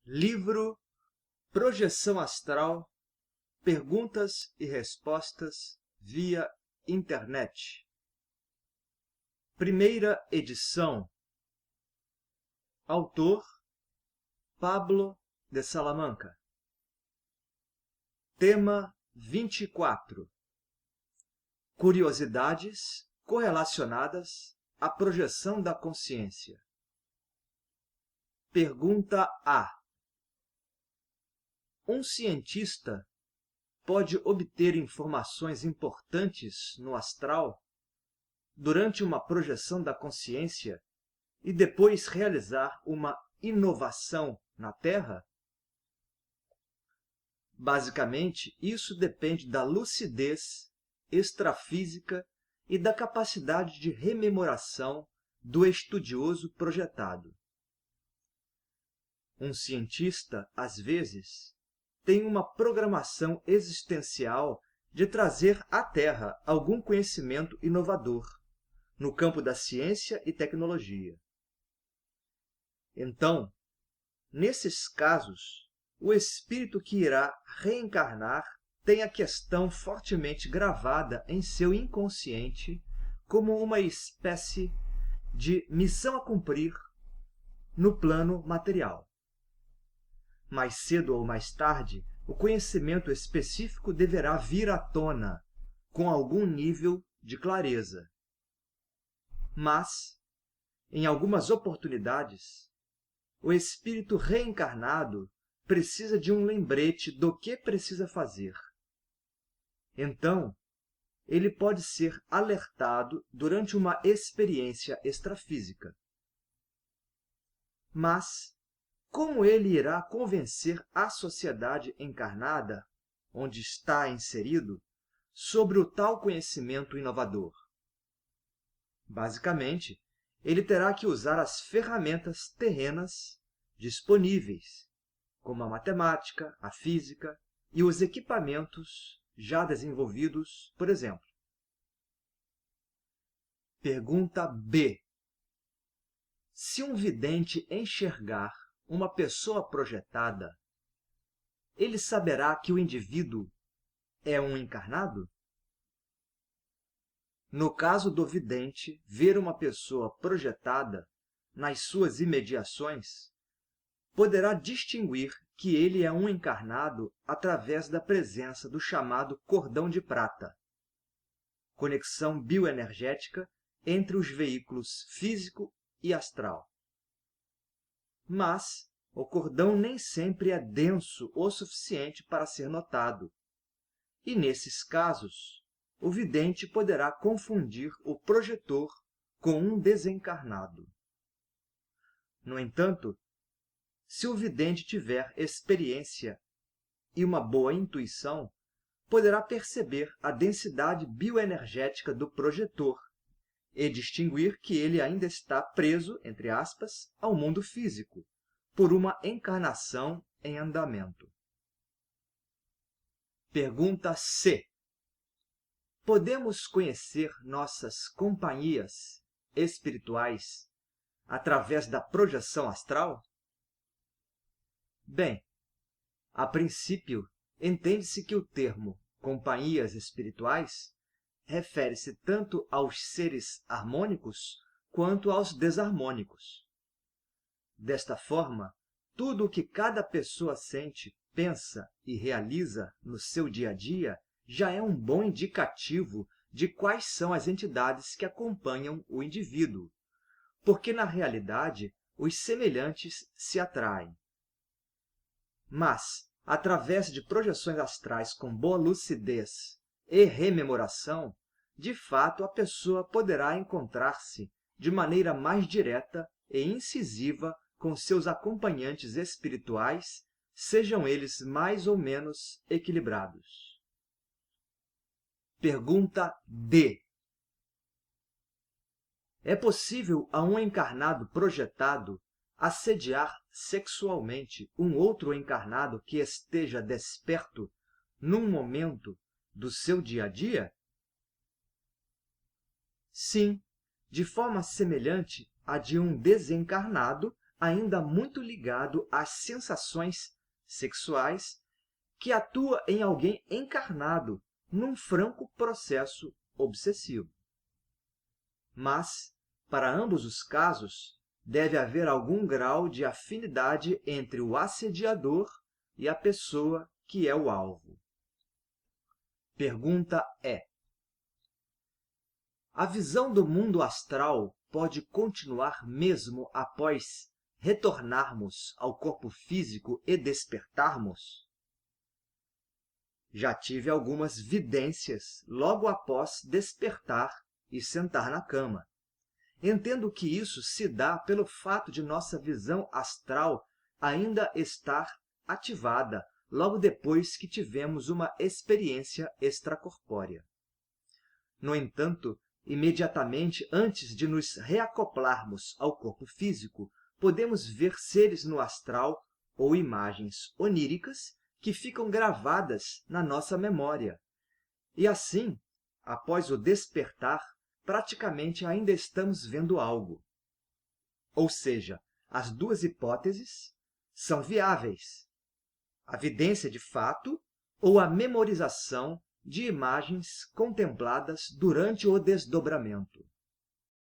Livro Projeção Astral, Perguntas e Respostas via Internet. Primeira edição. Autor Pablo de Salamanca. Tema 24. Curiosidades correlacionadas à projeção da consciência. Pergunta A. Um cientista pode obter informações importantes no astral durante uma projeção da consciência e depois realizar uma inovação na Terra? Basicamente, isso depende da lucidez extrafísica e da capacidade de rememoração do estudioso projetado. Um cientista, às vezes, tem uma programação existencial de trazer à Terra algum conhecimento inovador no campo da ciência e tecnologia. Então, nesses casos, o espírito que irá reencarnar tem a questão fortemente gravada em seu inconsciente como uma espécie de missão a cumprir no plano material. Mais cedo ou mais tarde, o conhecimento específico deverá vir à tona, com algum nível de clareza. Mas, em algumas oportunidades, o espírito reencarnado precisa de um lembrete do que precisa fazer. Então, ele pode ser alertado durante uma experiência extrafísica. Mas, como ele irá convencer a sociedade encarnada, onde está inserido, sobre o tal conhecimento inovador? Basicamente, ele terá que usar as ferramentas terrenas disponíveis, como a matemática, a física e os equipamentos já desenvolvidos, por exemplo. Pergunta B. Se um vidente enxergar uma pessoa projetada, ele saberá que o indivíduo é um encarnado? No caso do vidente ver uma pessoa projetada nas suas imediações, poderá distinguir que ele é um encarnado através da presença do chamado cordão de prata, conexão bioenergética entre os veículos físico e astral. Mas o cordão nem sempre é denso o suficiente para ser notado, e, nesses casos, o vidente poderá confundir o projetor com um desencarnado. No entanto, se o vidente tiver experiência e uma boa intuição, poderá perceber a densidade bioenergética do projetor e distinguir que ele ainda está preso, entre aspas, ao mundo físico, por uma encarnação em andamento. Pergunta C. Podemos conhecer nossas companhias espirituais através da projeção astral? Bem, a princípio, entende-se que o termo companhias espirituais refere-se tanto aos seres harmônicos quanto aos desarmônicos. Desta forma, tudo o que cada pessoa sente, pensa e realiza no seu dia a dia já é um bom indicativo de quais são as entidades que acompanham o indivíduo, porque, na realidade, os semelhantes se atraem. Mas, através de projeções astrais com boa lucidez e rememoração, de fato a pessoa poderá encontrar-se de maneira mais direta e incisiva com seus acompanhantes espirituais, sejam eles mais ou menos equilibrados. Pergunta D. É possível a um encarnado projetado assediar sexualmente um outro encarnado que esteja desperto num momento do seu dia a dia? Sim, de forma semelhante à de um desencarnado ainda muito ligado às sensações sexuais que atua em alguém encarnado num franco processo obsessivo. Mas, para ambos os casos, deve haver algum grau de afinidade entre o assediador e a pessoa que é o alvo. Pergunta é: a visão do mundo astral pode continuar mesmo após retornarmos ao corpo físico e despertarmos? Já tive algumas vidências logo após despertar e sentar na cama. Entendo que isso se dá pelo fato de nossa visão astral ainda estar ativada logo depois que tivemos uma experiência extracorpórea. No entanto, imediatamente antes de nos reacoplarmos ao corpo físico, podemos ver seres no astral ou imagens oníricas que ficam gravadas na nossa memória. E assim, após o despertar, praticamente ainda estamos vendo algo. Ou seja, as duas hipóteses são viáveis: a vidência de fato ou a memorização de imagens contempladas durante o desdobramento.